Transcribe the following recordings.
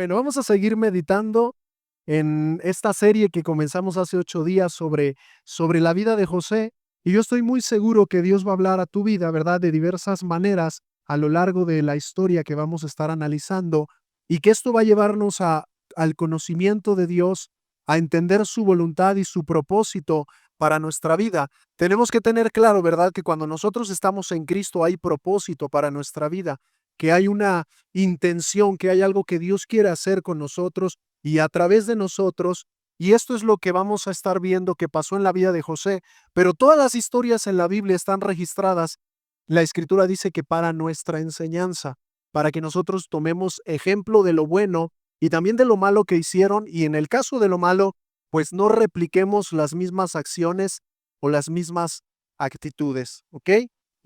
Bueno, vamos a seguir meditando en esta serie que comenzamos hace 8 días sobre la vida de José. Y yo estoy muy seguro que Dios va a hablar a tu vida, ¿verdad? De diversas maneras a lo largo de la historia que vamos a estar analizando y que esto va a llevarnos al conocimiento de Dios, a entender su voluntad y su propósito para nuestra vida. Tenemos que tener claro, ¿verdad? Que cuando nosotros estamos en Cristo hay propósito para nuestra vida, que hay una intención, que hay algo que Dios quiere hacer con nosotros y a través de nosotros. Y esto es lo que vamos a estar viendo que pasó en la vida de José. Pero todas las historias en la Biblia están registradas. La Escritura dice que para nuestra enseñanza, para que nosotros tomemos ejemplo de lo bueno y también de lo malo que hicieron. Y en el caso de lo malo, pues no repliquemos las mismas acciones o las mismas actitudes, ¿ok?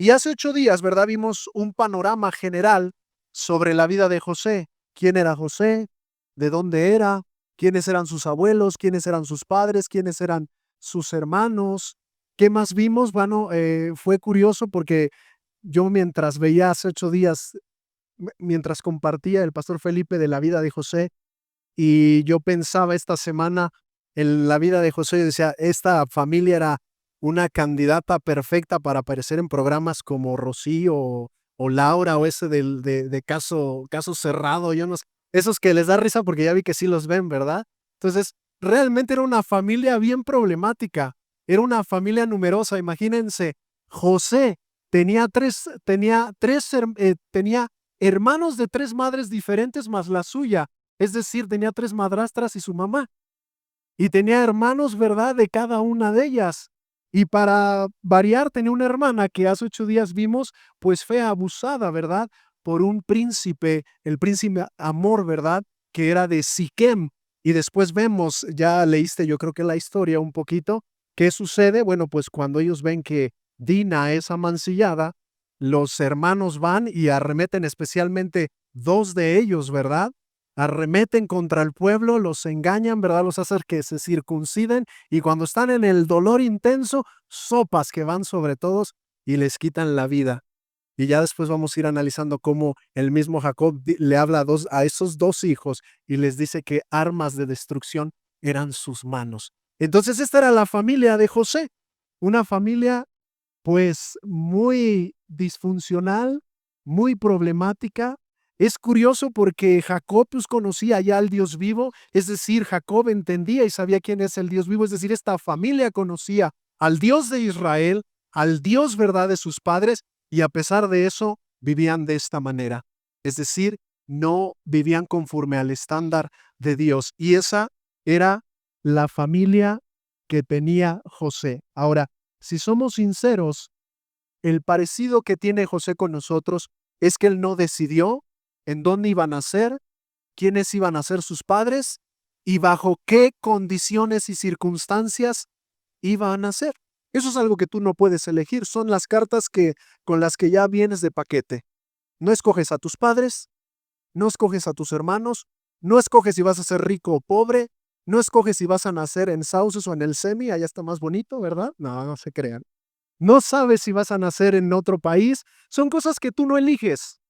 Y hace 8 días, ¿verdad? Vimos un panorama general sobre la vida de José. ¿Quién era José? ¿De dónde era? ¿Quiénes eran sus abuelos? ¿Quiénes eran sus padres? ¿Quiénes eran sus hermanos? ¿Qué más vimos? Bueno, fue curioso porque yo mientras veía hace 8 días, mientras compartía el pastor Felipe de la vida de José, y yo pensaba esta semana en la vida de José, y decía, esta familia era una candidata perfecta para aparecer en programas como Rocío o Laura o ese de caso cerrado, yo no sé, esos que les da risa porque ya vi que sí los ven, ¿verdad? Entonces, realmente era una familia bien problemática, era una familia numerosa, imagínense, José tenía hermanos de 3 madres diferentes más la suya, es decir, tenía 3 madrastras y su mamá. Y tenía hermanos, ¿verdad? De cada una de ellas. Y para variar, tenía una hermana que hace 8 días vimos, pues fue abusada, ¿verdad? Por un príncipe, el príncipe Amor, ¿verdad? Que era de Siquem. Y después vemos, ya leíste yo creo que la historia un poquito, ¿qué sucede? Bueno, pues cuando ellos ven que Dina es amancillada, los hermanos van y arremeten, especialmente 2 de ellos, ¿verdad? Arremeten contra el pueblo, los engañan, ¿verdad? Los hacen que se circunciden y cuando están en el dolor intenso, sopas que van sobre todos y les quitan la vida. Y ya después vamos a ir analizando cómo el mismo Jacob le habla a esos 2 hijos y les dice que armas de destrucción eran sus manos. Entonces esta era la familia de José, una familia pues muy disfuncional, muy problemática. Es curioso porque Jacob pues, conocía ya al Dios vivo, es decir, Jacob entendía y sabía quién es el Dios vivo, es decir, esta familia conocía al Dios de Israel, al Dios verdad de sus padres, y a pesar de eso vivían de esta manera. Es decir, no vivían conforme al estándar de Dios. Y esa era la familia que tenía José. Ahora, si somos sinceros, el parecido que tiene José con nosotros es que él no decidió en dónde iban a nacer, quiénes iban a ser sus padres y bajo qué condiciones y circunstancias iban a nacer. Eso es algo que tú no puedes elegir. Son las cartas con las que ya vienes de paquete. No escoges a tus padres, no escoges a tus hermanos, no escoges si vas a ser rico o pobre, no escoges si vas a nacer en Sauces o en el Semi, allá está más bonito, ¿verdad? No, no se crean. No sabes si vas a nacer en otro país. Son cosas que tú no eliges.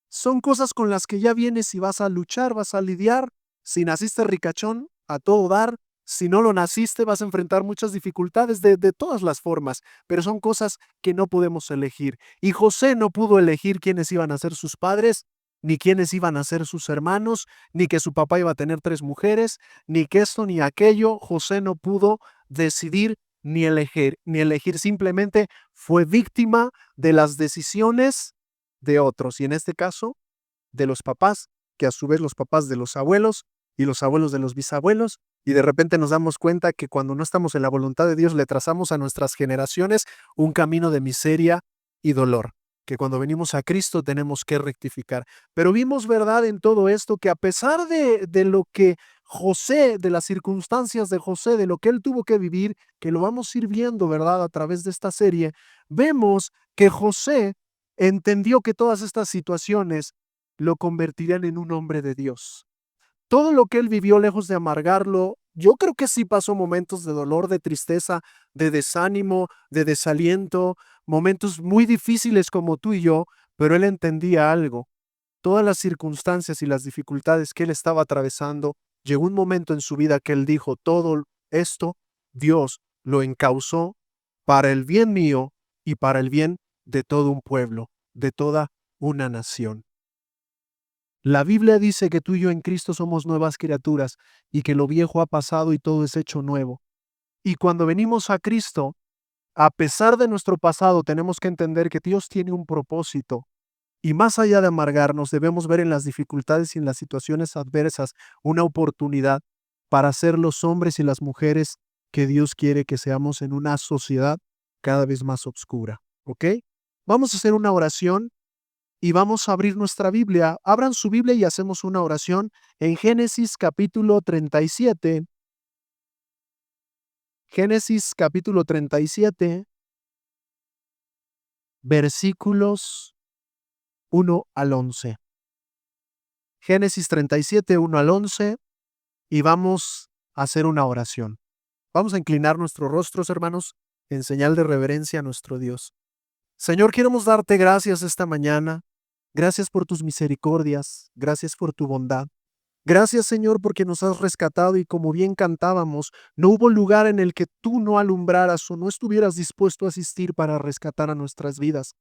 Son cosas con las que ya vienes y vas a luchar, vas a lidiar. Si naciste ricachón, a todo dar. Si no lo naciste, vas a enfrentar muchas dificultades de todas las formas. Pero son cosas que no podemos elegir. Y José no pudo elegir quiénes iban a ser sus padres, ni quiénes iban a ser sus hermanos, ni que su papá iba a tener 3 mujeres, ni que esto ni aquello. José no pudo decidir ni elegir, simplemente fue víctima de las decisiones de otros, y en este caso, de los papás, que a su vez los papás de los abuelos y los abuelos de los bisabuelos, y de repente nos damos cuenta que cuando no estamos en la voluntad de Dios, le trazamos a nuestras generaciones un camino de miseria y dolor, que cuando venimos a Cristo tenemos que rectificar. Pero vimos verdad en todo esto, que a pesar de lo que José, de las circunstancias de José, de lo que él tuvo que vivir, que lo vamos a ir viendo, ¿verdad? A través de esta serie, vemos que José entendió que todas estas situaciones lo convertirían en un hombre de Dios. Todo lo que él vivió, lejos de amargarlo, yo creo que sí pasó momentos de dolor, de tristeza, de desánimo, de desaliento, momentos muy difíciles como tú y yo, pero él entendía algo. todas las circunstancias y las dificultades que él estaba atravesando, llegó un momento en su vida que él dijo, todo esto Dios lo encauzó para el bien mío y para el bien de todo un pueblo, de toda una nación. La Biblia dice que tú y yo en Cristo somos nuevas criaturas y que lo viejo ha pasado y todo es hecho nuevo. Y cuando venimos a Cristo, a pesar de nuestro pasado, tenemos que entender que Dios tiene un propósito. Y más allá de amargarnos, debemos ver en las dificultades y en las situaciones adversas una oportunidad para ser los hombres y las mujeres que Dios quiere que seamos en una sociedad cada vez más oscura. ¿Ok? Vamos a hacer una oración y vamos a abrir nuestra Biblia. Abran su Biblia y hacemos una oración en Génesis capítulo 37. Génesis capítulo 37, versículos 1 al 11. Génesis 37, 1 al 11, y vamos a hacer una oración. Vamos a inclinar nuestros rostros, hermanos, en señal de reverencia a nuestro Dios. Señor, queremos darte gracias esta mañana. Gracias por tus misericordias. Gracias por tu bondad. Gracias, Señor, porque nos has rescatado y como bien cantábamos, no hubo lugar en el que tú no alumbraras o no estuvieras dispuesto a asistir para rescatar a nuestras vidas.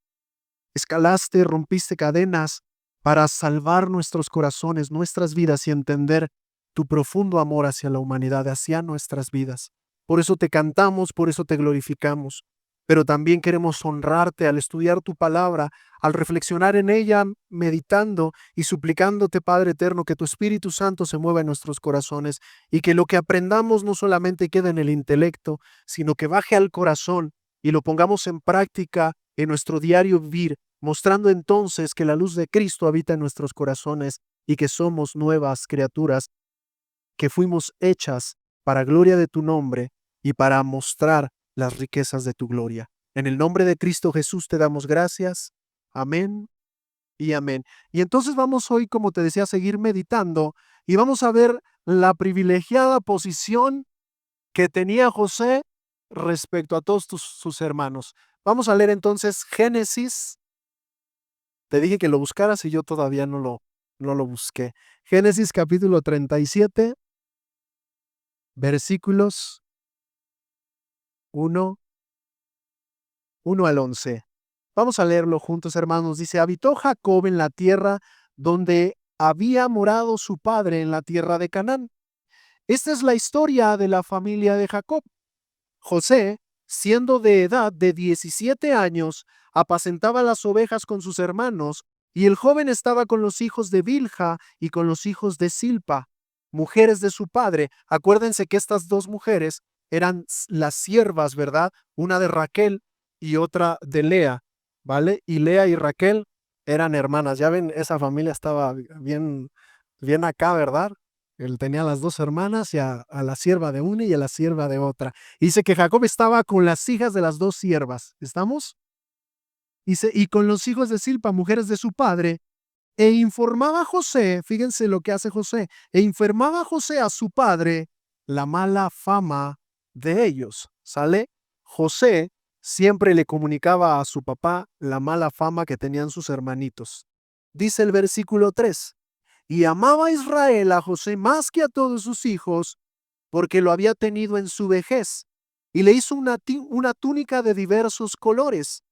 Escalaste, rompiste cadenas para salvar nuestros corazones, nuestras vidas y entender tu profundo amor hacia la humanidad, hacia nuestras vidas. Por eso te cantamos, por eso te glorificamos. Pero también queremos honrarte al estudiar tu palabra, al reflexionar en ella, meditando y suplicándote, Padre eterno, que tu Espíritu Santo se mueva en nuestros corazones y que lo que aprendamos no solamente quede en el intelecto, sino que baje al corazón y lo pongamos en práctica en nuestro diario vivir, mostrando entonces que la luz de Cristo habita en nuestros corazones y que somos nuevas criaturas, que fuimos hechas para gloria de tu nombre y para mostrar las riquezas de tu gloria. En el nombre de Cristo Jesús te damos gracias. Amén y amén. Y entonces vamos hoy, como te decía, a seguir meditando y vamos a ver la privilegiada posición que tenía José respecto a todos sus hermanos. Vamos a leer entonces Génesis. Te dije que lo buscaras y yo todavía no lo busqué. Génesis capítulo 37, versículos 1 al 11. Vamos a leerlo juntos, hermanos. Dice, habitó Jacob en la tierra donde había morado su padre en la tierra de Canaán. Esta es la historia de la familia de Jacob. José, siendo de edad de 17 años, apacentaba las ovejas con sus hermanos, y el joven estaba con los hijos de Bilha y con los hijos de Silpa, mujeres de su padre. Acuérdense que estas dos mujeres eran las siervas, ¿verdad? Una de Raquel y otra de Lea, ¿vale? Y Lea y Raquel eran hermanas. Ya ven, esa familia estaba bien acá, ¿verdad? Él tenía a las dos hermanas y a la sierva de una y a la sierva de otra. Dice que Jacob estaba con las hijas de las dos siervas. ¿Estamos? Dice, y con los hijos de Silpa, mujeres de su padre, e informaba a José, fíjense lo que hace José, e informaba a José a su padre la mala fama de ellos. ¿Sale? José siempre le comunicaba a su papá la mala fama que tenían sus hermanitos. Dice el versículo 3. Y amaba a Israel a José más que a todos sus hijos, porque lo había tenido en su vejez, y le hizo una túnica de diversos colores.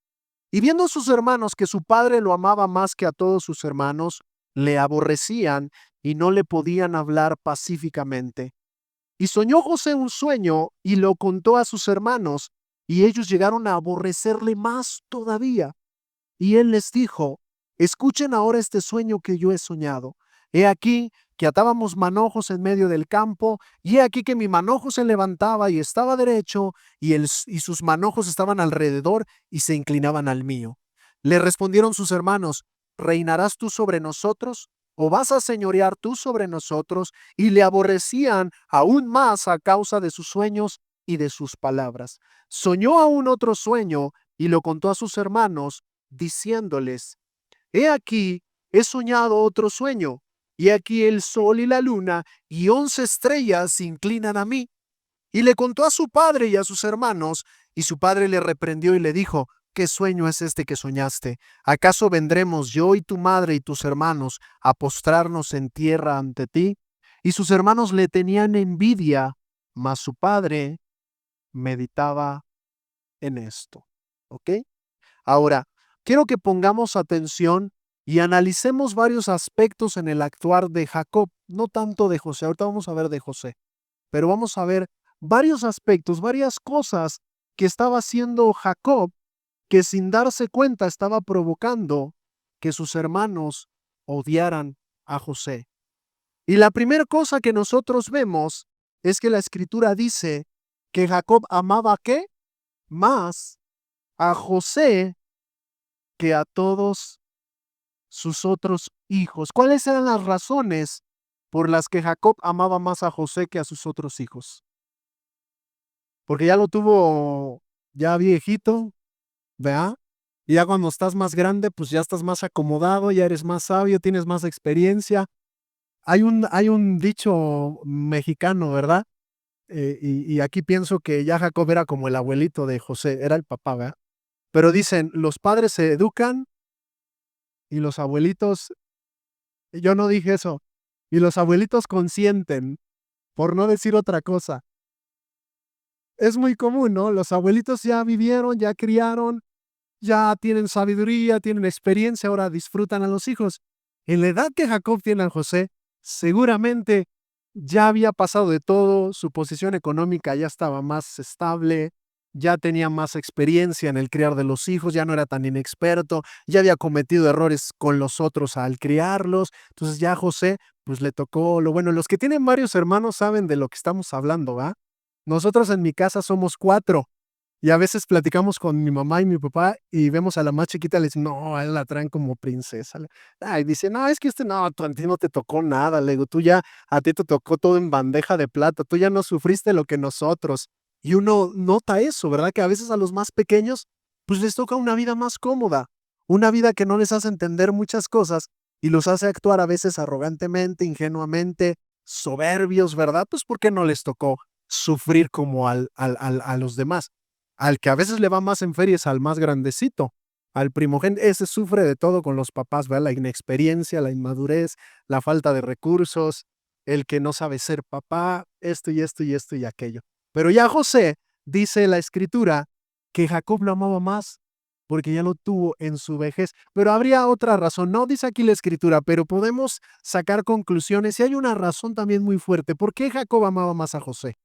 Y viendo sus hermanos que su padre lo amaba más que a todos sus hermanos, le aborrecían y no le podían hablar pacíficamente. Y soñó José un sueño y lo contó a sus hermanos, y ellos llegaron a aborrecerle más todavía. Y él les dijo, escuchen ahora este sueño que yo he soñado. He aquí que atábamos manojos en medio del campo, y he aquí que mi manojo se levantaba y estaba derecho, y sus manojos estaban alrededor y se inclinaban al mío. Le respondieron sus hermanos, ¿reinarás tú sobre nosotros? ¿O vas a señorear tú sobre nosotros? Y le aborrecían aún más a causa de sus sueños y de sus palabras. Soñó aún otro sueño y lo contó a sus hermanos, diciéndoles, he aquí, he soñado otro sueño, y aquí el sol y la luna y 11 estrellas se inclinan a mí. Y le contó a su padre y a sus hermanos, y su padre le reprendió y le dijo, ¿qué sueño es este que soñaste? ¿Acaso vendremos yo y tu madre y tus hermanos a postrarnos en tierra ante ti? Y sus hermanos le tenían envidia, mas su padre meditaba en esto. ¿Ok? Ahora, quiero que pongamos atención y analicemos varios aspectos en el actuar de Jacob, no tanto de José. Ahorita vamos a ver de José, pero vamos a ver varios aspectos, varias cosas que estaba haciendo Jacob que sin darse cuenta estaba provocando que sus hermanos odiaran a José. Y la primera cosa que nosotros vemos es que la escritura dice que Jacob amaba ¿qué? Más a José que a todos sus otros hijos. ¿Cuáles eran las razones por las que Jacob amaba más a José que a sus otros hijos? Porque ya lo tuvo ya viejito, ¿verdad? Y ya cuando estás más grande, pues ya estás más acomodado, ya eres más sabio, tienes más experiencia. Hay un dicho mexicano, ¿verdad? Y aquí pienso que ya Jacob era como el abuelito de José, era el papá, ¿verdad? Pero dicen, los padres se educan y los abuelitos, yo no dije eso, y los abuelitos consienten, por no decir otra cosa. Es muy común, ¿no? Los abuelitos ya vivieron, ya criaron, ya tienen sabiduría, tienen experiencia, ahora disfrutan a los hijos. En la edad que Jacob tiene a José, seguramente ya había pasado de todo, su posición económica ya estaba más estable, ya tenía más experiencia en el criar de los hijos, ya no era tan inexperto, ya había cometido errores con los otros al criarlos. Entonces ya a José, pues le tocó lo bueno. Los que tienen varios hermanos saben de lo que estamos hablando, ¿va? Nosotros en mi casa somos 4. Y a veces platicamos con mi mamá y mi papá y vemos a la más chiquita y le dicen, no, a él la traen como princesa. Y dice, no, es que no, a ti no te tocó nada. Le digo, a ti te tocó todo en bandeja de plata, tú ya no sufriste lo que nosotros. Y uno nota eso, ¿verdad? Que a veces a los más pequeños, pues les toca una vida más cómoda, una vida que no les hace entender muchas cosas y los hace actuar a veces arrogantemente, ingenuamente, soberbios, ¿verdad? Pues porque no les tocó sufrir como a los demás. Al que a veces le va más en feria es al más grandecito, al primogénito. Ese sufre de todo con los papás, ¿verdad? La inexperiencia, la inmadurez, la falta de recursos, el que no sabe ser papá, esto y esto y esto y aquello. Pero ya José, dice la escritura, que Jacob lo amaba más porque ya lo tuvo en su vejez. Pero habría otra razón, no dice aquí la escritura, pero podemos sacar conclusiones y hay una razón también muy fuerte. ¿Por qué Jacob amaba más a José?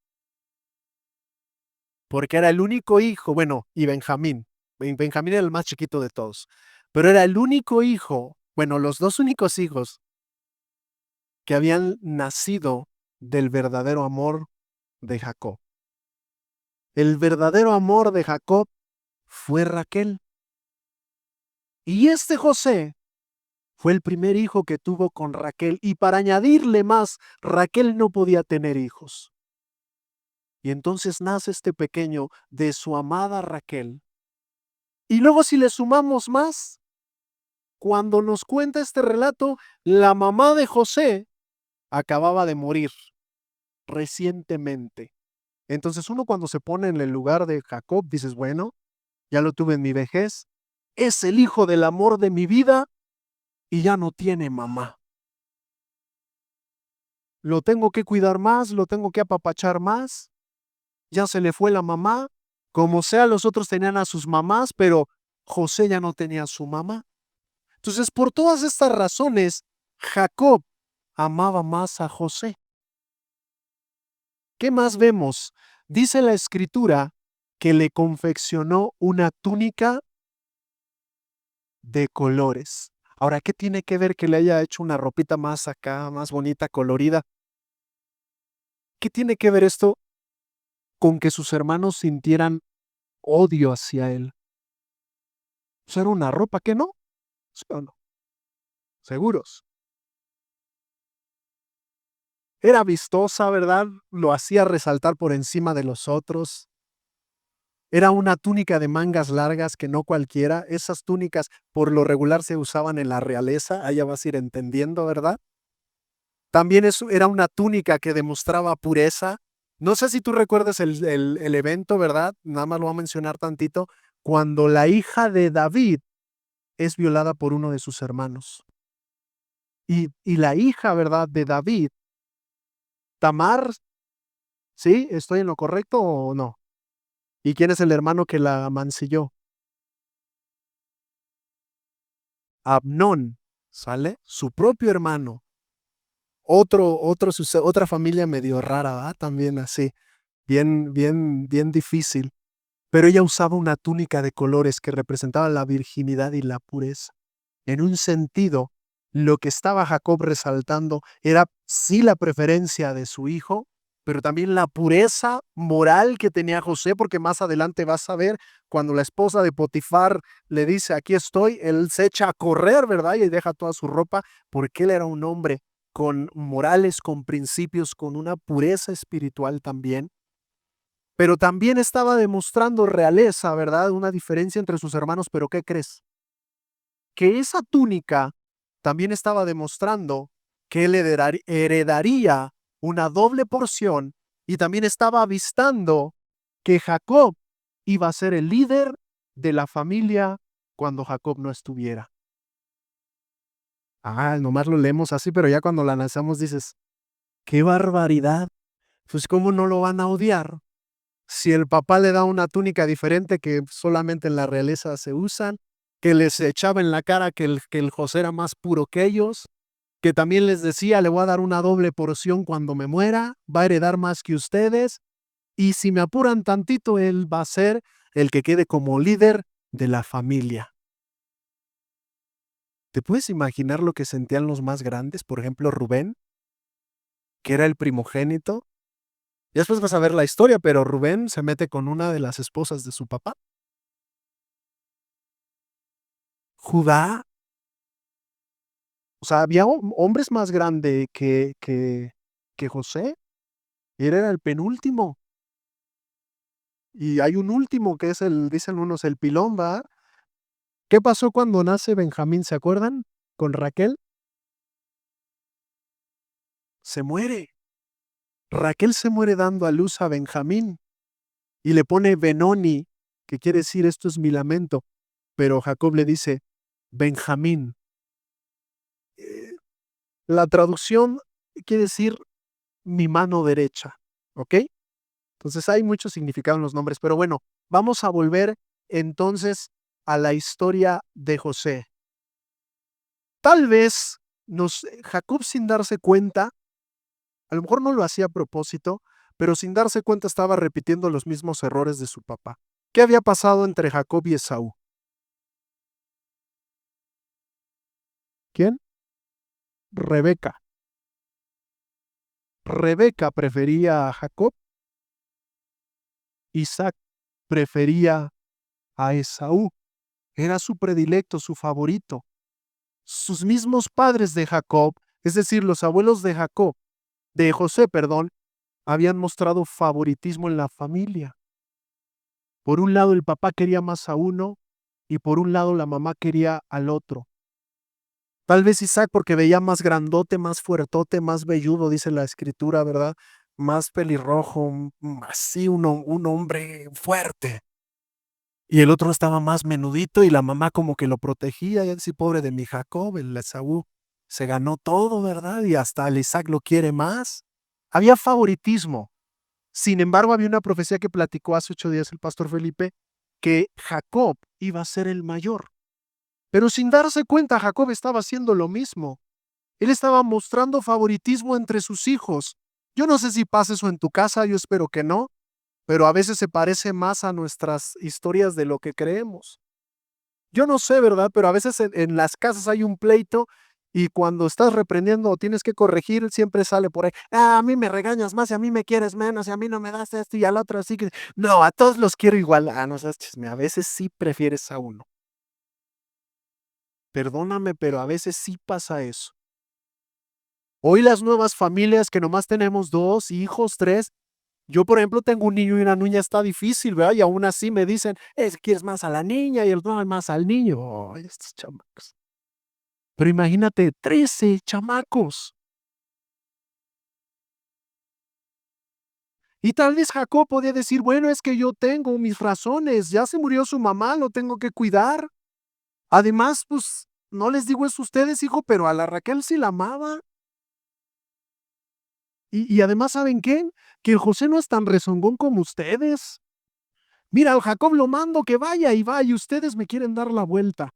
Porque era el único hijo, bueno, y Benjamín. Benjamín era el más chiquito de todos, pero era el único hijo, bueno, los dos únicos hijos que habían nacido del verdadero amor de Jacob. El verdadero amor de Jacob fue Raquel. Y este José fue el primer hijo que tuvo con Raquel. Y para añadirle más, Raquel no podía tener hijos. Y entonces nace este pequeño de su amada Raquel. Y luego si le sumamos más, cuando nos cuenta este relato, la mamá de José acababa de morir recientemente. Entonces uno cuando se pone en el lugar de Jacob, dices, bueno, ya lo tuve en mi vejez, es el hijo del amor de mi vida y ya no tiene mamá. Lo tengo que cuidar más, lo tengo que apapachar más, ya se le fue la mamá, como sea los otros tenían a sus mamás, pero José ya no tenía a su mamá. Entonces, por todas estas razones, Jacob amaba más a José. ¿Qué más vemos? Dice la escritura que le confeccionó una túnica de colores. Ahora, ¿qué tiene que ver que le haya hecho una ropita más acá, más bonita, colorida? ¿Qué tiene que ver esto con que sus hermanos sintieran odio hacia él? Pues era una ropa que no, ¿sí o no? Seguros. Era vistosa, ¿verdad? Lo hacía resaltar por encima de los otros. Era una túnica de mangas largas que no cualquiera. Esas túnicas por lo regular se usaban en la realeza. Allá vas a ir entendiendo, ¿verdad? También era una túnica que demostraba pureza. No sé si tú recuerdas el evento, ¿verdad? Nada más lo voy a mencionar tantito. cuando la hija de David es violada por uno de sus hermanos. Y la hija, ¿verdad?, de David, Tamar, ¿sí? ¿Estoy en lo correcto o no? ¿Y quién es el hermano que la mancilló? Abnón, ¿sale? Su propio hermano. Otra familia medio rara, ¿va? También así, bien difícil. Pero ella usaba una túnica de colores que representaba la virginidad y la pureza. En un sentido, lo que estaba Jacob resaltando era sí la preferencia de su hijo, pero también la pureza moral que tenía José, porque más adelante vas a ver cuando la esposa de Potifar le dice, aquí estoy, él se echa a correr, ¿verdad? Y deja toda su ropa, porque él era un hombre con morales, con principios, con una pureza espiritual también, pero también estaba demostrando realeza, ¿verdad? Una diferencia entre sus hermanos, pero ¿qué crees? Que esa túnica también estaba demostrando que él heredaría una doble porción y también estaba avistando que Jacob iba a ser el líder de la familia cuando Jacob no estuviera. Nomás lo leemos así, pero ya cuando la lanzamos dices, qué barbaridad. Pues cómo no lo van a odiar si el papá le da una túnica diferente que solamente en la realeza se usan, que les echaba en la cara que el José era más puro que ellos, que también les decía, le voy a dar una doble porción cuando me muera, va a heredar más que ustedes, y si me apuran tantito, él va a ser el que quede como líder de la familia. ¿Te puedes imaginar lo que sentían los más grandes? Por ejemplo, Rubén, que era el primogénito. Y después vas a ver la historia, pero Rubén se mete con una de las esposas de su papá. Judá, o sea, había hombres más grandes que José. Él era el penúltimo. Y hay un último que es dicen unos, el pilón, ¿va? ¿Qué pasó cuando nace Benjamín? ¿Se acuerdan? Con Raquel. Se muere. Raquel se muere dando a luz a Benjamín y le pone Benoni, que quiere decir esto es mi lamento. Pero Jacob le dice Benjamín. Eh, La traducción quiere decir mi mano derecha, ¿ok? Entonces hay mucho significado en los nombres, pero bueno, vamos a volver entonces a la historia de José. Tal vez Jacob sin darse cuenta, a lo mejor no lo hacía a propósito, pero sin darse cuenta estaba repitiendo los mismos errores de su papá. ¿Qué había pasado entre Jacob y Esaú? ¿Quién? Rebeca. Rebeca prefería a Jacob, Isaac prefería a Esaú. Era su predilecto, su favorito. Sus mismos padres de Jacob, es decir, los abuelos de Jacob, de José, perdón, habían mostrado favoritismo en la familia. Por un lado el papá quería más a uno y por un lado la mamá quería al otro. Tal vez Isaac porque veía más grandote, más fuertote, más velludo, dice la escritura, ¿verdad? Más pelirrojo, así un hombre fuerte. Y el otro estaba más menudito y la mamá como que lo protegía. Y así, pobre de mi Jacob, el Esaú se ganó todo, ¿verdad? Y hasta el Isaac lo quiere más. Había favoritismo. Sin embargo, había una profecía que platicó hace 8 días el pastor Felipe, que Jacob iba a ser el mayor. Pero sin darse cuenta, Jacob estaba haciendo lo mismo. Él estaba mostrando favoritismo entre sus hijos. Yo no sé si pasa eso en tu casa, yo espero que no, pero a veces se parece más a nuestras historias de lo que creemos. Yo no sé, ¿verdad? Pero a veces en las casas hay un pleito y cuando estás reprendiendo o tienes que corregir, siempre sale por ahí, a mí me regañas más y a mí me quieres menos y a mí no me das esto y al otro así que, no, a todos los quiero igual. No seas chisme, a veces sí prefieres a uno. Perdóname, pero a veces sí pasa eso. Hoy las nuevas familias que nomás tenemos 2 hijos, 3. Yo, por ejemplo, tengo un niño y una niña, está difícil, ¿verdad? Y aún así me dicen, quieres más a la niña y el otro más al niño. Ay, estos chamacos. Pero imagínate, 13 chamacos. Y tal vez Jacob podía decir, bueno, es que yo tengo mis razones, ya se murió su mamá, lo tengo que cuidar. Además, pues, no les digo eso a ustedes, hijo, pero a la Raquel sí la amaba. Y además, ¿saben qué? Que el José no es tan rezongón como ustedes. Mira, al Jacob lo mando que vaya y vaya, y ustedes me quieren dar la vuelta.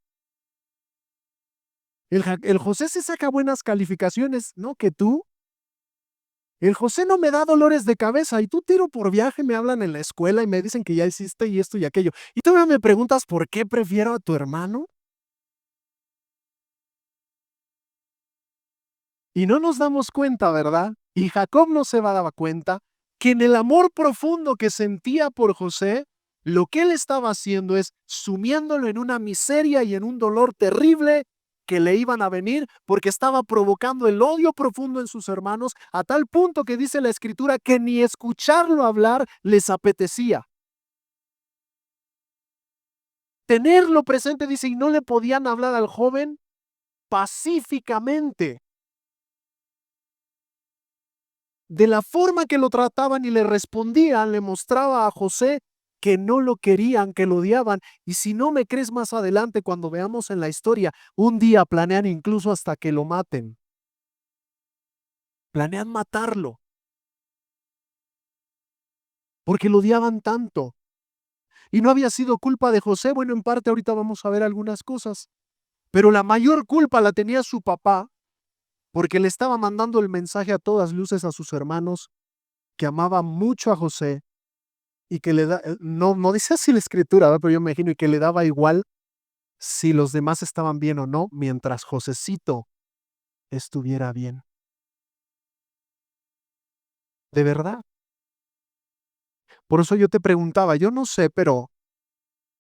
El José se saca buenas calificaciones, ¿no? Que tú. El José no me da dolores de cabeza y tú tiro por viaje me hablan en la escuela y me dicen que ya hiciste y esto y aquello. Y todavía me preguntas por qué prefiero a tu hermano. Y no nos damos cuenta, ¿verdad? Y Jacob no se daba cuenta que en el amor profundo que sentía por José, lo que él estaba haciendo es sumiéndolo en una miseria y en un dolor terrible que le iban a venir porque estaba provocando el odio profundo en sus hermanos a tal punto que dice la escritura que ni escucharlo hablar les apetecía. Tenerlo presente, dice, y no le podían hablar al joven pacíficamente. De la forma que lo trataban y le respondían, le mostraba a José que no lo querían, que lo odiaban. Y si no me crees más adelante, cuando veamos en la historia, un día planean incluso hasta que lo maten. Planean matarlo, porque lo odiaban tanto. Y no había sido culpa de José. Bueno, en parte ahorita vamos a ver algunas cosas. Pero la mayor culpa la tenía su papá, porque le estaba mandando el mensaje a todas luces a sus hermanos que amaba mucho a José y que le da, no dice así la escritura, ¿verdad? Pero yo me imagino y que le daba igual si los demás estaban bien o no, mientras Josecito estuviera bien. De verdad. Por eso yo te preguntaba, yo no sé, pero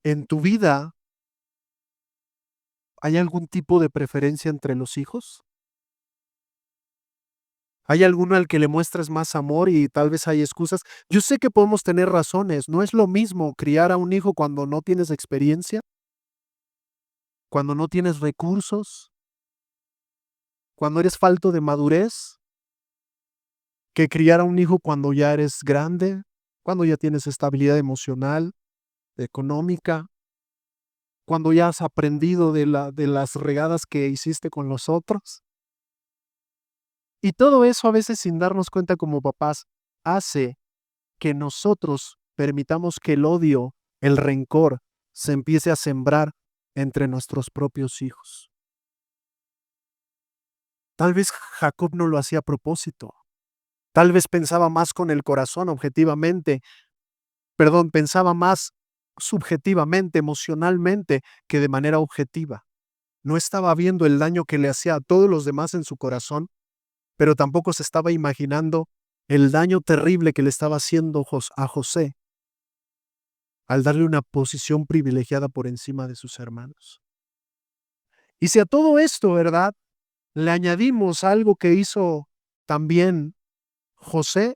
en tu vida, ¿hay algún tipo de preferencia entre los hijos? ¿Hay alguno al que le muestres más amor y tal vez hay excusas? Yo sé que podemos tener razones. No es lo mismo criar a un hijo cuando no tienes experiencia, cuando no tienes recursos, cuando eres falto de madurez, que criar a un hijo cuando ya eres grande, cuando ya tienes estabilidad emocional, económica, cuando ya has aprendido de las regadas que hiciste con los otros. Y todo eso a veces sin darnos cuenta como papás hace que nosotros permitamos que el odio, el rencor, se empiece a sembrar entre nuestros propios hijos. Tal vez Jacob no lo hacía a propósito. Tal vez pensaba más con el corazón objetivamente, perdón, pensaba más subjetivamente, emocionalmente, que de manera objetiva. No estaba viendo el daño que le hacía a todos los demás en su corazón, pero tampoco se estaba imaginando el daño terrible que le estaba haciendo a José al darle una posición privilegiada por encima de sus hermanos. Y si a todo esto, ¿verdad? Le añadimos algo que hizo también José,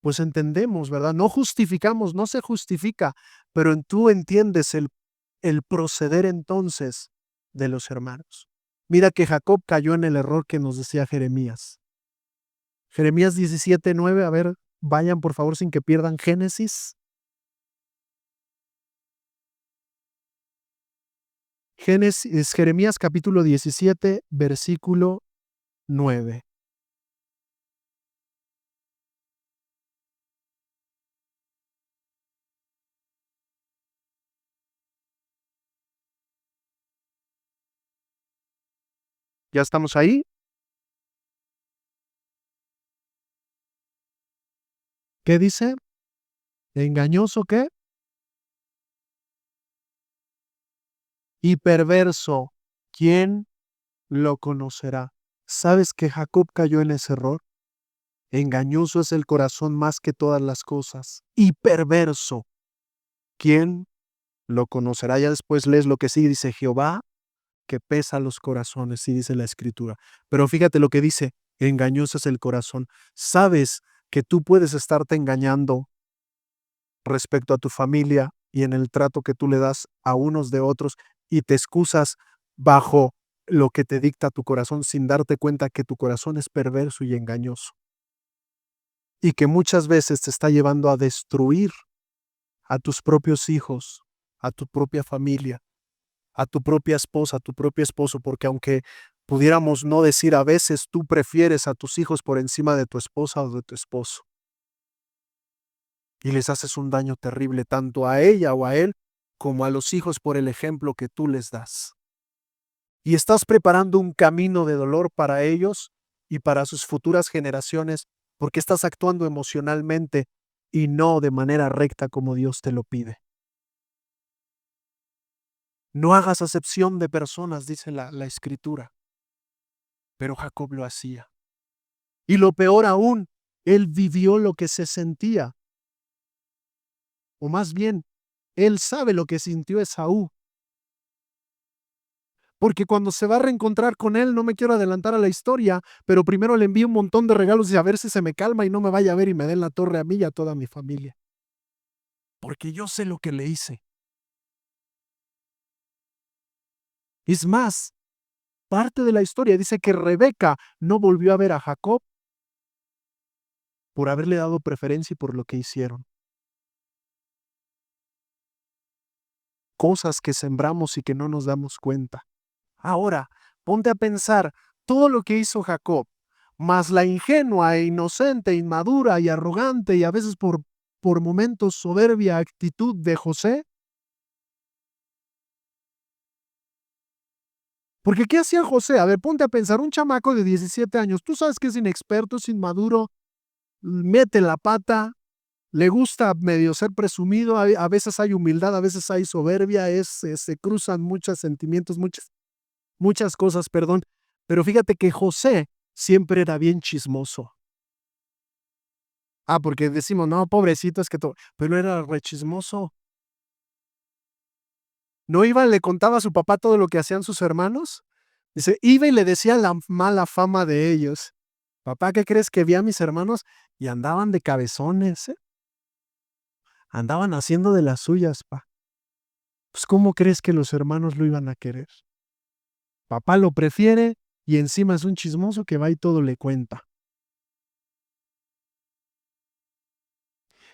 pues entendemos, ¿verdad? No justificamos, no se justifica, pero tú entiendes el proceder entonces de los hermanos. Mira que Jacob cayó en el error que nos decía Jeremías. Jeremías 17:9, a ver, vayan por favor sin que pierdan Génesis. Génesis, Jeremías capítulo 17, versículo 9. ¿Ya estamos ahí? ¿Qué dice? ¿Engañoso qué? Y perverso. ¿Quién lo conocerá? ¿Sabes que Jacob cayó en ese error? Engañoso es el corazón más que todas las cosas. Y perverso. ¿Quién lo conocerá? Ya después lees lo que sigue, dice Jehová, que pesa los corazones, sí dice la escritura. Pero fíjate lo que dice, engañoso es el corazón. ¿Sabes que tú puedes estarte engañando respecto a tu familia y en el trato que tú le das a unos de otros y te excusas bajo lo que te dicta tu corazón sin darte cuenta que tu corazón es perverso y engañoso? y que muchas veces te está llevando a destruir a tus propios hijos, a tu propia familia, a tu propia esposa, a tu propio esposo, porque aunque pudiéramos no decir a veces tú prefieres a tus hijos por encima de tu esposa o de tu esposo. Y les haces un daño terrible tanto a ella o a él como a los hijos por el ejemplo que tú les das. Y estás preparando un camino de dolor para ellos y para sus futuras generaciones porque estás actuando emocionalmente y no de manera recta como Dios te lo pide. No hagas acepción de personas, dice la Escritura. Pero Jacob lo hacía. Y lo peor aún, él vivió lo que se sentía. O más bien, él sabe lo que sintió Esaú. Porque cuando se va a reencontrar con él, no me quiero adelantar a la historia, pero primero le envía un montón de regalos y a ver si se me calma y no me vaya a ver y me dé en la torre a mí y a toda mi familia. Porque yo sé lo que le hice. Es más, parte de la historia dice que Rebeca no volvió a ver a Jacob por haberle dado preferencia y por lo que hicieron. Cosas que sembramos y que no nos damos cuenta. Ahora, ponte a pensar todo lo que hizo Jacob, más la ingenua e inocente, inmadura y arrogante y a veces por momentos soberbia actitud de José. Porque ¿qué hacía José? A ver, ponte a pensar, un chamaco de 17 años, tú sabes que es inexperto, es inmaduro, mete la pata, le gusta medio ser presumido, a veces hay humildad, a veces hay soberbia, se cruzan muchos sentimientos, muchas cosas, perdón. Pero fíjate que José siempre era bien chismoso. Porque decimos, no, pobrecito, es que todo, pero era re chismoso. ¿No iba y le contaba a su papá todo lo que hacían sus hermanos? Dice, iba y le decía la mala fama de ellos. Papá, ¿qué crees que vi a mis hermanos? Y andaban de cabezones, ¿eh? Andaban haciendo de las suyas, pa. Pues, ¿cómo crees que los hermanos lo iban a querer? Papá lo prefiere y encima es un chismoso que va y todo le cuenta.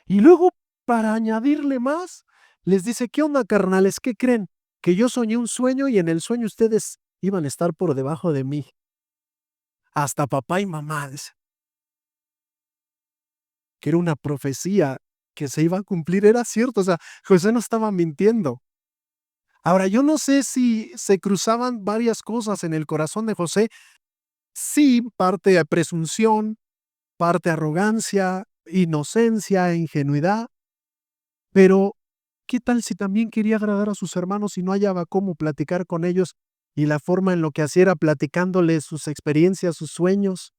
Y luego, para añadirle más, les dice, ¿qué onda, carnales? ¿Qué creen? Que yo soñé un sueño y en el sueño ustedes iban a estar por debajo de mí. Hasta papá y mamá, dice, que era una profecía que se iba a cumplir, era cierto, o sea, José no estaba mintiendo. Ahora, yo no sé si se cruzaban varias cosas en el corazón de José. Sí, parte de presunción, parte arrogancia, inocencia, ingenuidad, pero ¿qué tal si también quería agradar a sus hermanos y no hallaba cómo platicar con ellos y la forma en lo que hacía era platicándoles sus experiencias, sus sueños?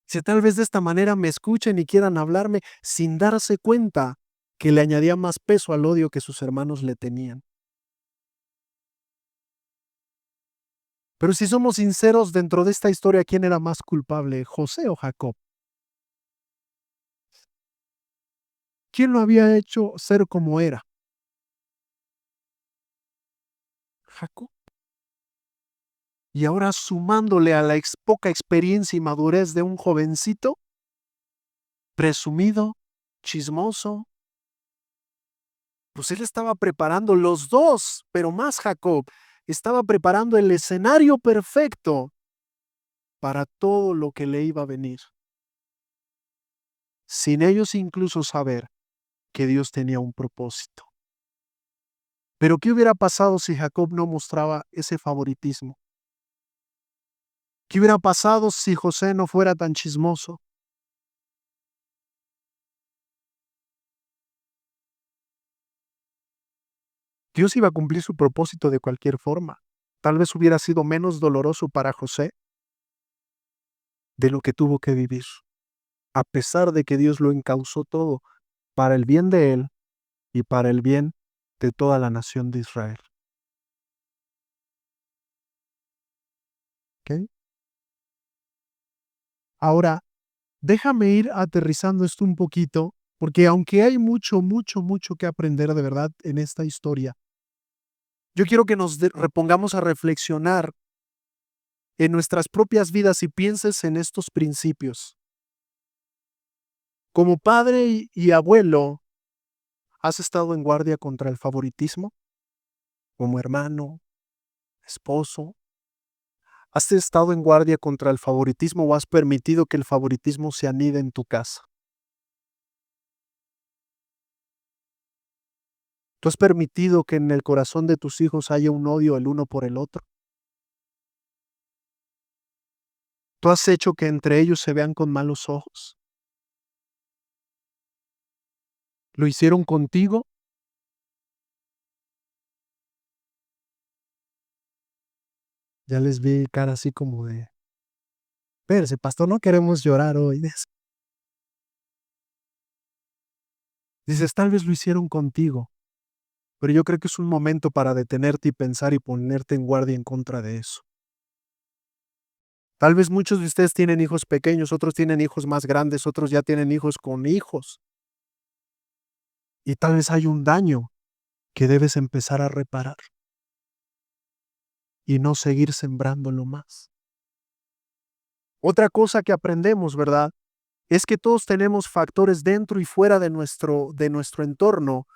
Si tal vez de esta manera me escuchen y quieran hablarme sin darse cuenta que le añadía más peso al odio que sus hermanos le tenían. Pero si somos sinceros dentro de esta historia, ¿quién era más culpable, José o Jacob? ¿Quién lo había hecho ser como era? Jacob. Y ahora sumándole a la poca experiencia y madurez de un jovencito, presumido, chismoso, pues él estaba preparando los dos, pero más Jacob, estaba preparando el escenario perfecto para todo lo que le iba a venir, sin ellos incluso saber que Dios tenía un propósito. Pero ¿qué hubiera pasado si Jacob no mostraba ese favoritismo? ¿Qué hubiera pasado si José no fuera tan chismoso? Dios iba a cumplir su propósito de cualquier forma. Tal vez hubiera sido menos doloroso para José de lo que tuvo que vivir, a pesar de que Dios lo encauzó todo para el bien de él y para el bien de toda la nación de Israel. ¿Ok? Ahora, déjame ir aterrizando esto un poquito, porque aunque hay mucho que aprender de verdad en esta historia, yo quiero que nos repongamos a reflexionar en nuestras propias vidas y pienses en estos principios. Como padre y abuelo, ¿has estado en guardia contra el favoritismo? Como hermano, esposo, ¿has estado en guardia contra el favoritismo o has permitido que el favoritismo se anide en tu casa? ¿Tú has permitido que en el corazón de tus hijos haya un odio el uno por el otro? ¿Tú has hecho que entre ellos se vean con malos ojos? ¿Lo hicieron contigo? Ya les vi cara así como de, espérese, pastor, no queremos llorar hoy. Dices, tal vez lo hicieron contigo, pero yo creo que es un momento para detenerte y pensar y ponerte en guardia en contra de eso. Tal vez muchos de ustedes tienen hijos pequeños, otros tienen hijos más grandes, otros ya tienen hijos con hijos. Y tal vez hay un daño que debes empezar a reparar y no seguir sembrándolo más. Otra cosa que aprendemos, ¿verdad? Es que todos tenemos factores dentro y fuera de nuestro entorno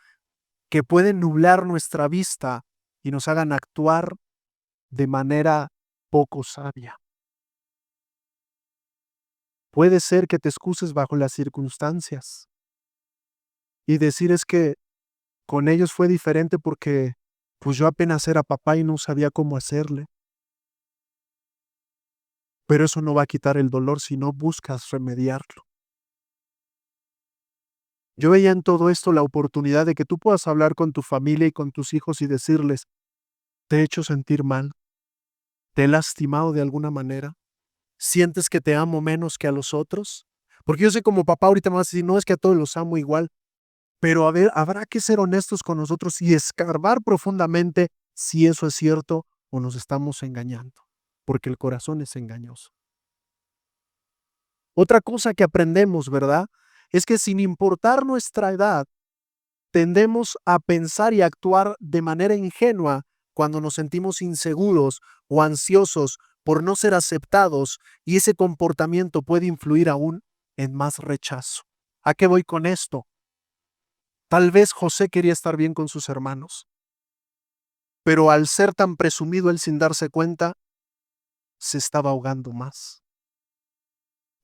que pueden nublar nuestra vista y nos hagan actuar de manera poco sabia. Puede ser que te excuses bajo las circunstancias y decir es que con ellos fue diferente porque pues yo apenas era papá y no sabía cómo hacerle. Pero eso no va a quitar el dolor si no buscas remediarlo. Yo veía en todo esto la oportunidad de que tú puedas hablar con tu familia y con tus hijos y decirles, te he hecho sentir mal, te he lastimado de alguna manera, sientes que te amo menos que a los otros. Porque yo sé como papá ahorita me vas a decir, no es que a todos los amo igual, pero a ver, habrá que ser honestos con nosotros y escarbar profundamente si eso es cierto o nos estamos engañando, porque el corazón es engañoso. Otra cosa que aprendemos, ¿verdad? Es que sin importar nuestra edad, tendemos a pensar y actuar de manera ingenua cuando nos sentimos inseguros o ansiosos por no ser aceptados y ese comportamiento puede influir aún en más rechazo. ¿A qué voy con esto? Tal vez José quería estar bien con sus hermanos, pero al ser tan presumido él sin darse cuenta, se estaba ahogando más.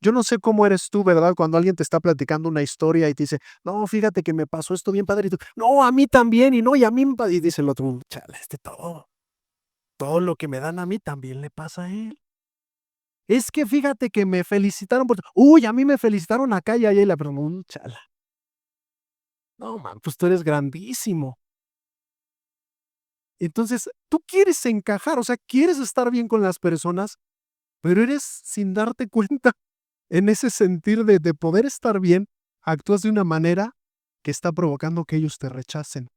Yo no sé cómo eres tú, ¿verdad? Cuando alguien te está platicando una historia y te dice, no, fíjate que me pasó esto bien padre. Y tú, no, a mí también, y no, y a mí, y dice el otro, chale, todo lo que me dan a mí también le pasa a él. Es que fíjate que me felicitaron por, uy, a mí me felicitaron acá y allá, y la persona, chala. No, man, pues tú eres grandísimo. Entonces, tú quieres encajar, o sea, quieres estar bien con las personas, pero eres sin darte cuenta en ese sentir de poder estar bien, actúas de una manera que está provocando que ellos te rechacen.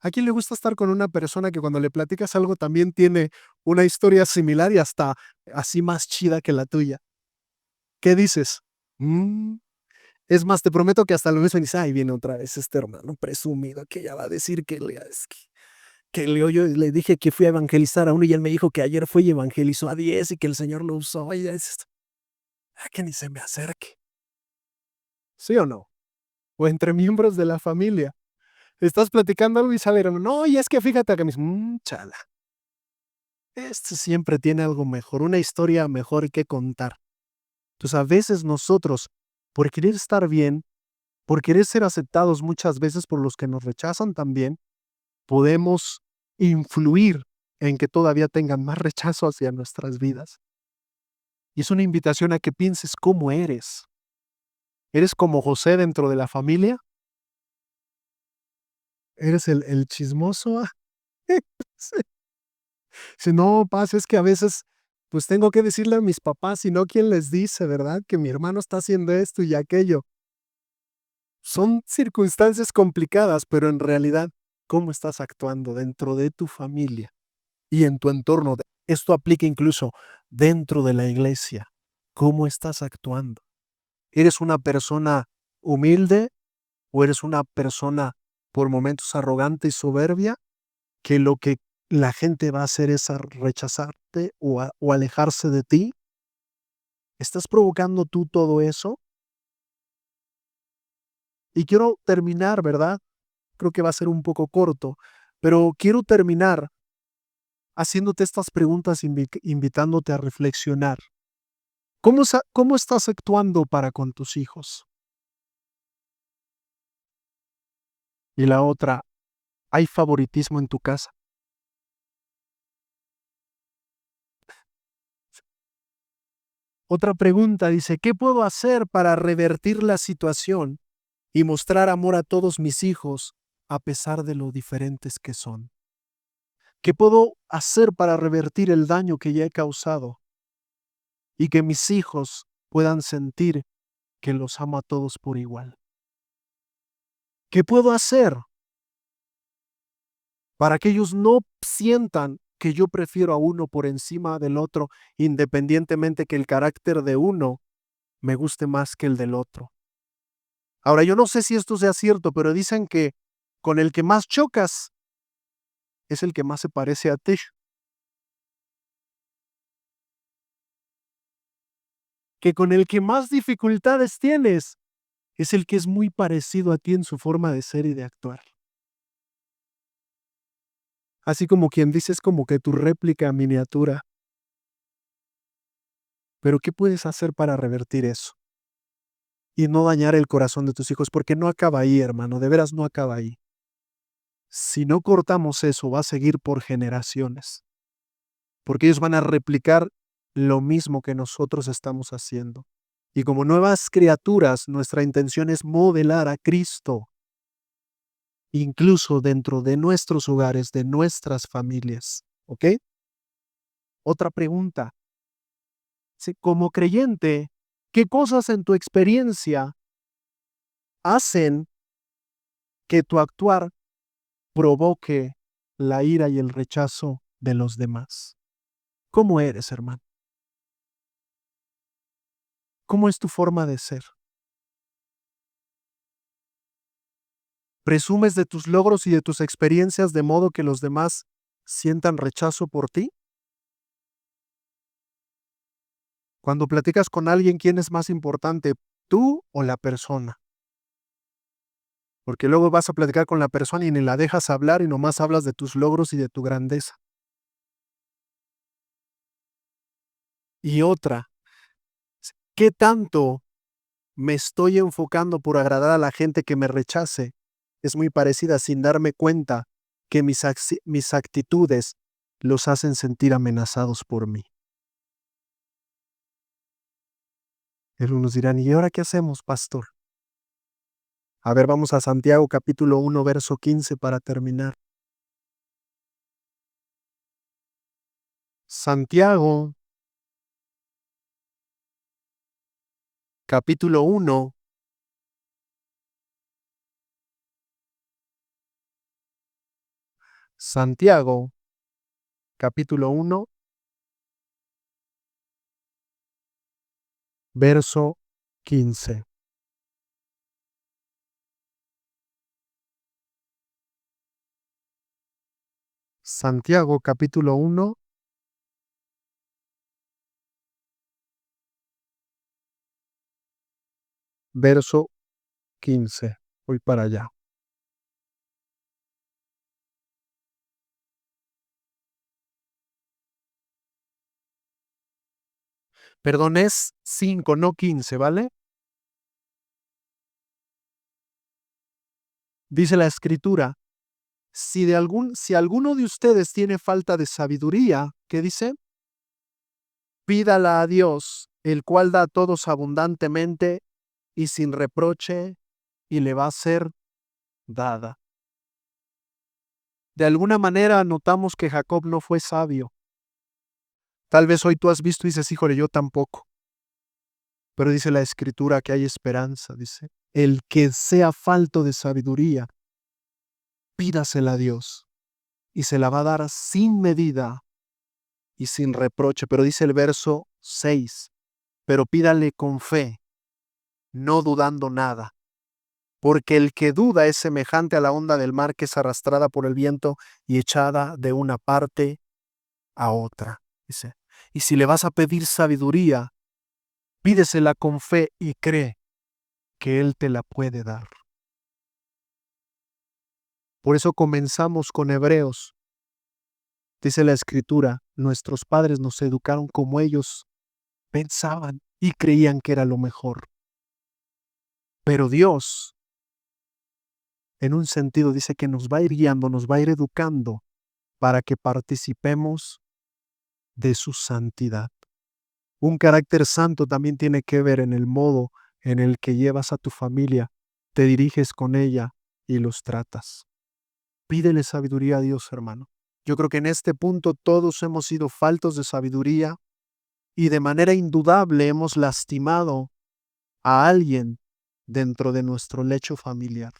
¿A quién le gusta estar con una persona que cuando le platicas algo también tiene una historia similar y hasta así más chida que la tuya? ¿Qué dices? "Mm". Es más, te prometo que hasta lo mismo dices, ay, viene otra vez este hermano presumido que ya va a decir yo le dije que fui a evangelizar a uno y él me dijo que ayer fue y evangelizó a 10 y que el Señor lo usó y ya dices, que ni se me acerque. ¿Sí o no? O entre miembros de la familia. Estás platicando algo y sale, no, y es que fíjate que me dice, chala, este siempre tiene algo mejor, una historia mejor que contar. Entonces, a veces nosotros, por querer estar bien, por querer ser aceptados muchas veces por los que nos rechazan también, podemos influir en que todavía tengan más rechazo hacia nuestras vidas. Y es una invitación a que pienses cómo eres. ¿Eres como José dentro de la familia? ¿Eres el chismoso? Sí. Si no, pasa es que a veces, pues tengo que decirle a mis papás, y no quién les dice, ¿verdad? Que mi hermano está haciendo esto y aquello. Son circunstancias complicadas, pero en realidad, ¿cómo estás actuando dentro de tu familia y en tu entorno? Esto aplica incluso dentro de la iglesia. ¿Cómo estás actuando? ¿Eres una persona humilde o eres una persona por momentos arrogante y soberbia que lo que la gente va a hacer es rechazarte o alejarse de ti? ¿Estás provocando tú todo eso? Y quiero terminar, ¿verdad? Creo que va a ser un poco corto, pero quiero terminar haciéndote estas preguntas, invitándote a reflexionar. ¿Cómo estás actuando para con tus hijos? Y la otra, ¿hay favoritismo en tu casa? Otra pregunta dice, ¿qué puedo hacer para revertir la situación y mostrar amor a todos mis hijos a pesar de lo diferentes que son? ¿Qué puedo hacer para revertir el daño que ya he causado y que mis hijos puedan sentir que los amo a todos por igual? ¿Qué puedo hacer para que ellos no sientan que yo prefiero a uno por encima del otro, independientemente que el carácter de uno me guste más que el del otro? Ahora, yo no sé si esto sea cierto, pero dicen que con el que más chocas es el que más se parece a ti, que con el que más dificultades tienes es el que es muy parecido a ti en su forma de ser y de actuar. Así como quien dice es como que tu réplica miniatura. Pero ¿qué puedes hacer para revertir eso? Y no dañar el corazón de tus hijos, porque no acaba ahí, hermano, de veras no acaba ahí. Si no cortamos eso, va a seguir por generaciones, porque ellos van a replicar lo mismo que nosotros estamos haciendo. Y como nuevas criaturas, nuestra intención es modelar a Cristo, incluso dentro de nuestros hogares, de nuestras familias. ¿Ok? Otra pregunta. Como creyente, ¿qué cosas en tu experiencia hacen que tu actuar provoque la ira y el rechazo de los demás? ¿Cómo eres, hermano? ¿Cómo es tu forma de ser? ¿Presumes de tus logros y de tus experiencias de modo que los demás sientan rechazo por ti? Cuando platicas con alguien, ¿quién es más importante, tú o la persona? Porque luego vas a platicar con la persona y ni la dejas hablar y nomás hablas de tus logros y de tu grandeza. Y otra, ¿qué tanto me estoy enfocando por agradar a la gente que me rechace? Es muy parecida sin darme cuenta que mis actitudes los hacen sentir amenazados por mí. Y algunos dirán, ¿y ahora qué hacemos, pastor? A ver, vamos a Santiago capítulo 1, verso 15 para terminar. Santiago capítulo 1, Santiago capítulo 1, verso 15. Santiago capítulo 1, verso 15. Voy para allá. Perdón, es 5, no 15, ¿vale? Dice la escritura, si alguno de ustedes tiene falta de sabiduría, ¿qué dice? Pídala a Dios, el cual da a todos abundantemente y sin reproche, y le va a ser dada. De alguna manera notamos que Jacob no fue sabio. Tal vez hoy tú has visto y dices, híjole, yo tampoco. Pero dice la escritura que hay esperanza, dice, el que sea falto de sabiduría, pídasela a Dios y se la va a dar sin medida y sin reproche. Pero dice el verso 6, pero pídale con fe, no dudando nada, porque el que duda es semejante a la onda del mar que es arrastrada por el viento y echada de una parte a otra. Dice, y si le vas a pedir sabiduría, pídesela con fe y cree que Él te la puede dar. Por eso comenzamos con Hebreos. Dice la Escritura, nuestros padres nos educaron como ellos pensaban y creían que era lo mejor. Pero Dios, en un sentido, dice que nos va a ir guiando, nos va a ir educando para que participemos de su santidad. Un carácter santo también tiene que ver en el modo en el que llevas a tu familia, te diriges con ella y los tratas. Pídele sabiduría a Dios, hermano. Yo creo que en este punto todos hemos sido faltos de sabiduría y de manera indudable hemos lastimado a alguien dentro de nuestro lecho familiar.